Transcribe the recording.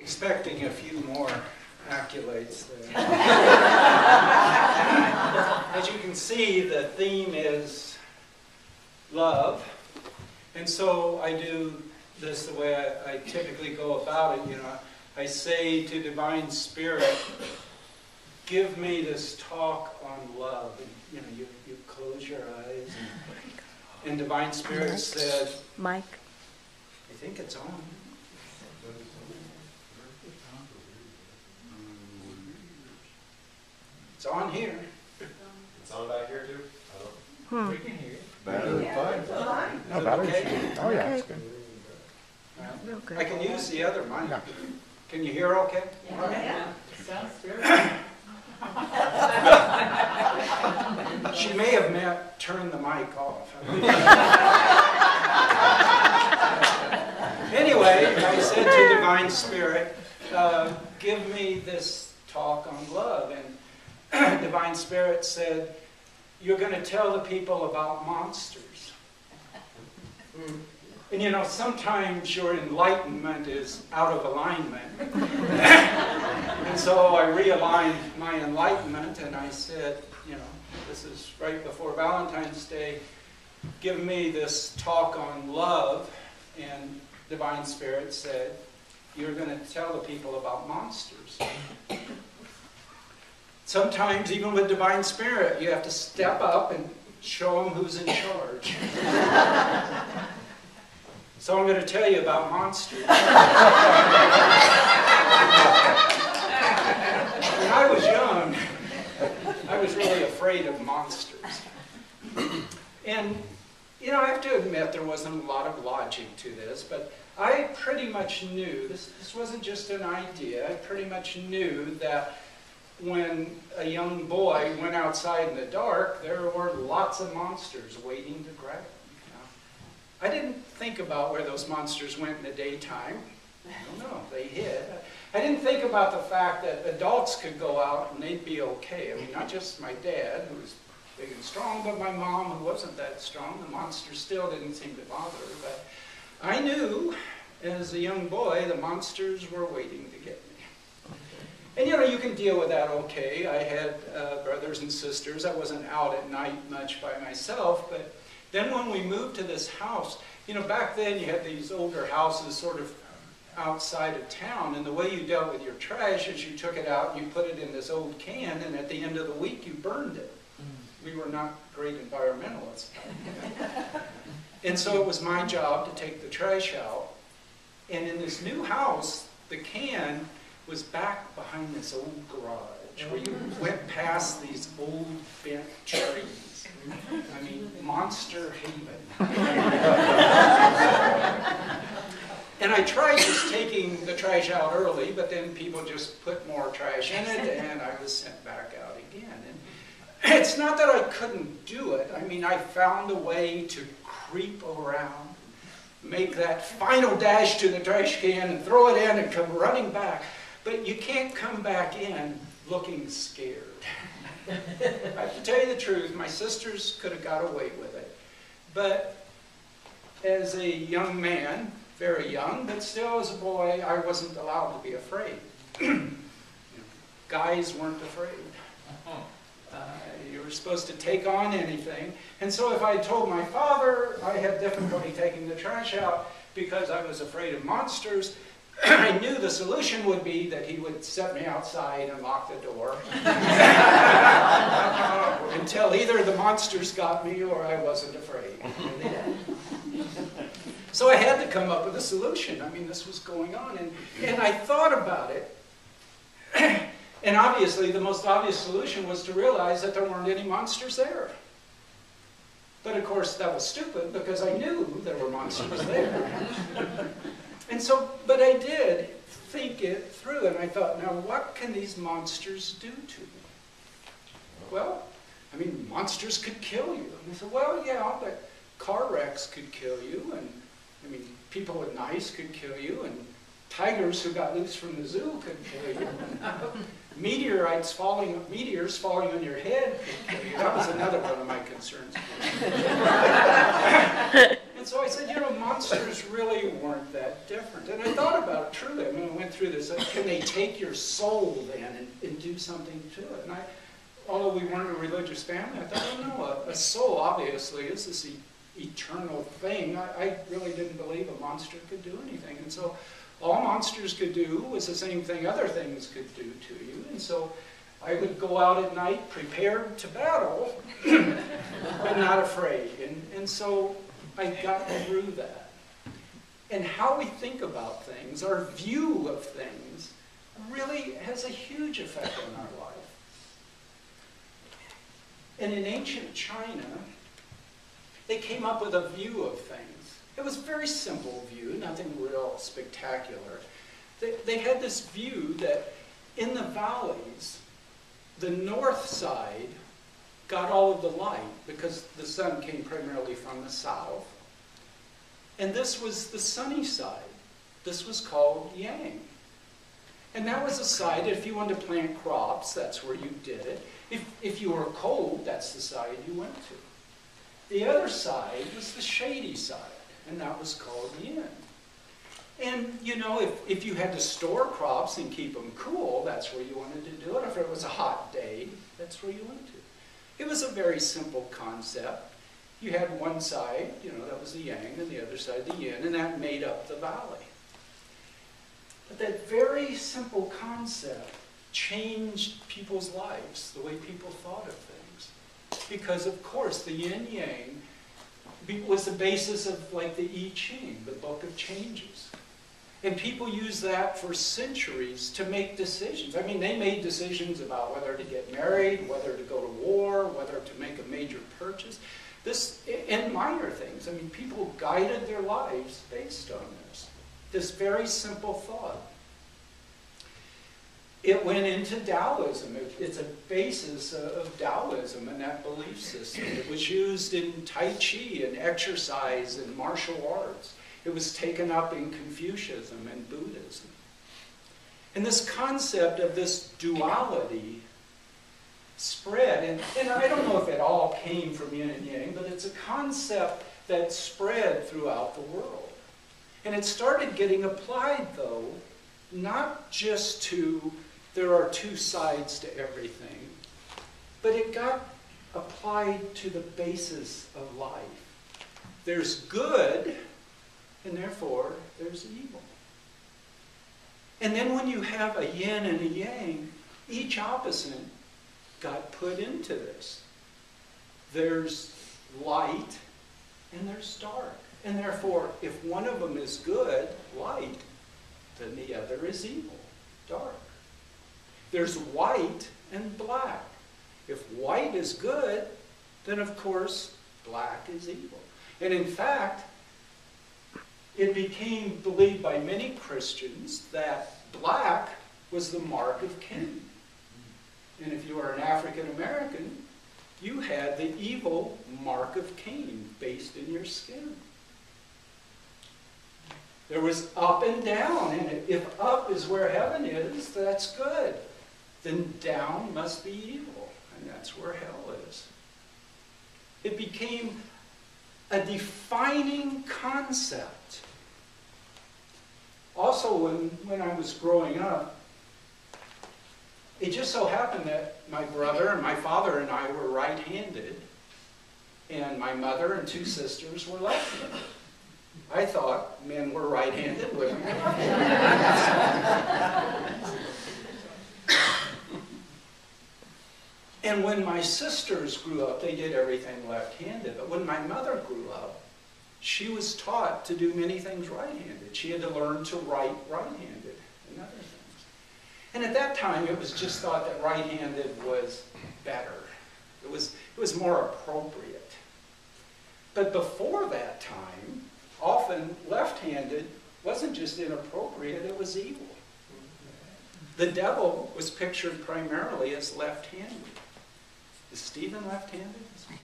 expecting a few more accolades there. As you can see, the theme is love. And so I do this the way I typically go about it. You know, I say to Divine Spirit, give me this talk on love. And, you know, you close your eyes. And Divine Spirit said, Mike. I think it's on. It's on here. It's on back here too? I don't. We can hear it. Battery fine. No, battery's okay? Oh yeah, it's good. Well, Okay. I can use the other mic. Yeah. Can you hear okay? Yeah. Sounds good. She may have meant turn the mic off. Anyway, I said to Divine Spirit, give me this talk on love. And Divine Spirit said, you're going to tell the people about monsters. And you know, sometimes your enlightenment is out of alignment. And so I realigned my enlightenment and I said, you know, this is right before Valentine's Day, give me this talk on love. And Divine Spirit said, you're going to tell the people about monsters. Sometimes, even with Divine Spirit, you have to step up and show them who's in charge. So I'm going to tell you about monsters. When I was young, I was really afraid of monsters. And, you know, I have to admit there wasn't a lot of logic to this, but I pretty much knew, this wasn't just an idea, I pretty much knew that when a young boy went outside in the dark, there were lots of monsters waiting to grab him. I didn't think about where those monsters went in the daytime. I don't know, they hid. I didn't think about the fact that adults could go out and they'd be okay. I mean, not just my dad, who was big and strong, but my mom, who wasn't that strong. The monsters still didn't seem to bother her. But I knew, as a young boy, the monsters were waiting to get me. And you know, you can deal with that okay. I had brothers and sisters. I wasn't out at night much by myself, but then when we moved to this house, you know, back then you had these older houses sort of outside of town, and the way you dealt with your trash is you took it out and you put it in this old can, and at the end of the week you burned it. We were not great environmentalists. And so it was my job to take the trash out. And in this new house, the can was back behind this old garage where you went past these old bent trees. I mean, monster haven. And I tried just taking the trash out early, but then people just put more trash in it, and I was sent back out again. And it's not that I couldn't do it. I mean, I found a way to creep around, make that final dash to the trash can and throw it in and come running back. But you can't come back in looking scared. I have to tell you the truth, my sisters could have got away with it. But as a young man, very young, but still as a boy, I wasn't allowed to be afraid. Guys weren't afraid. You were supposed to take on anything. And so if I told my father I had difficulty taking the trash out because I was afraid of monsters, I knew the solution would be that he would set me outside and lock the door until either the monsters got me or I wasn't afraid. So I had to come up with a solution. I mean, this was going on. And I thought about it. And obviously, the most obvious solution was to realize that there weren't any monsters there. But of course, that was stupid because I knew there were monsters there. And so, but I did think it through, and I thought, now what can these monsters do to me? Well, I mean, monsters could kill you. And I said, well, yeah, but car wrecks could kill you, and I mean, people with knives could kill you, and tigers who got loose from the zoo could kill you. Meteors falling on your head could kill you. That was another one of my concerns. And And so I said, you know, monsters really weren't that different. And I thought about it truly. I mean, I went through this. Like, can they take your soul then and do something to it? And although we weren't a religious family, I thought, oh no, a soul obviously is this eternal thing. I really didn't believe a monster could do anything. And so all monsters could do was the same thing other things could do to you. And so I would go out at night prepared to battle, but not afraid. And so I got through that. And how we think about things, our view of things, really has a huge effect on our life. And in ancient China, they came up with a view of things. It was a very simple view, nothing real spectacular. They had this view that in the valleys, the north side got all of the light because the sun came primarily from the south. And this was the sunny side. This was called yang. And that was a side, if you wanted to plant crops, that's where you did it. If you were cold, that's the side you went to. The other side was the shady side, and that was called yin. And, you know, if you had to store crops and keep them cool, that's where you wanted to do it. If it was a hot day, that's where you went to. It was a very simple concept. You had one side, you know, that was the yang, and the other side the yin, and that made up the valley. But that very simple concept changed people's lives, the way people thought of things. Because, of course, the yin-yang was the basis of, like, the I Ching, the Book of Changes. And people used that for centuries to make decisions. I mean, they made decisions about whether to get married, whether to go to war, whether to make a major purchase. And minor things. I mean, people guided their lives based on this very simple thought. It went into Taoism. It's a basis of Taoism and that belief system. It was used in Tai Chi and exercise and martial arts. It was taken up in Confucianism and Buddhism. And this concept of this duality spread, and I don't know if it all came from yin and yang, but it's a concept that spread throughout the world. And it started getting applied, though, not just to there are two sides to everything, but it got applied to the basis of life. There's good, and therefore there's evil. And then when you have a yin and a yang, each opposite got put into this. There's light and there's dark. And therefore, if one of them is good, light, then the other is evil, dark. There's white and black. If white is good, then of course black is evil. And in fact, it became believed by many Christians that black was the mark of Cain. And if you were an African American, you had the evil mark of Cain based in your skin. There was up and down, and if up is where heaven is, that's good. Then down must be evil, and that's where hell is. It became a defining concept. Also, when I was growing up, it just so happened that my brother and my father and I were right-handed, and my mother and two sisters were left-handed. I thought men were right-handed, women were left-handed. And when my sisters grew up, they did everything left-handed. But when my mother grew up, she was taught to do many things right-handed. She had to learn to write right-handed and other things. And at that time, it was just thought that right-handed was better. It was more appropriate. But before that time, often left-handed wasn't just inappropriate, it was evil. The devil was pictured primarily as left-handed. Is Stephen left-handed?